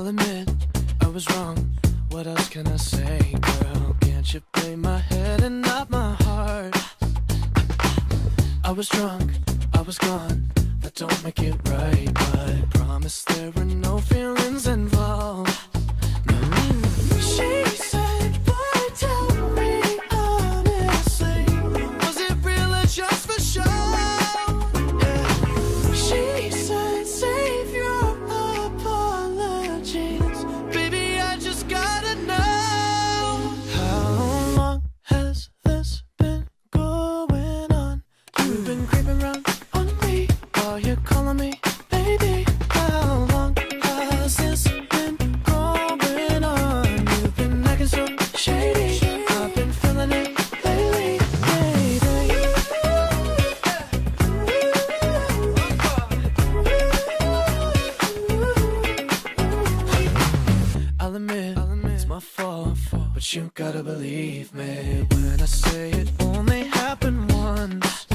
I'll admit I was wrong. What else can I say, girl? Can't you play my head and not my heart? I was drunk, I was gone. That don't make it right, but promise there were no feelings involved. No. She said, boy, tell me honestly, was it real or just for show? Yeah. She said, save your apologies, baby, I just gotta know. How long has this been going on? You've been creeping around on me while you're calling me baby. How long has this been going on? You've been acting so shady, I've been feeling it lately, baby. I'll admit it's my fault, but you gotta believe me when I say it only happened once.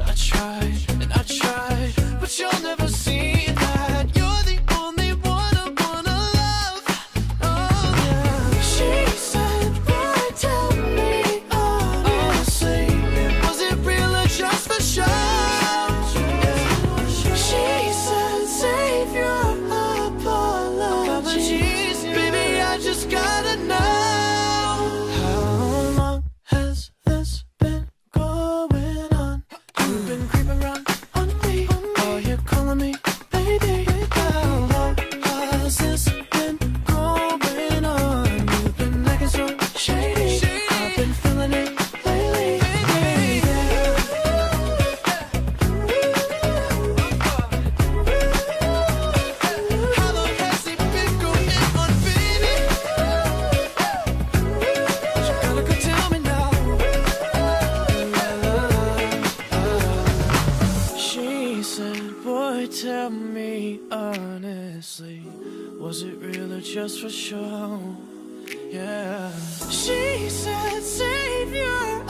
I tried and I tried, but you'll never see that you're the only one I wanna love. Oh yeah. She said, boy, tell me honestly, was it real or just for show? Yeah. She said, save your apologies, baby, I just gotta know. How long has this been going on? You've been creeping around on me while you're calling me baby. How long has this been going on? You've been acting so shady, I've been feeling it lately, baby. How long has it been going on, baby? You gotta go tell me now. She said, boy, tell me honestly, was it real or just for show? Yeah. She said, save your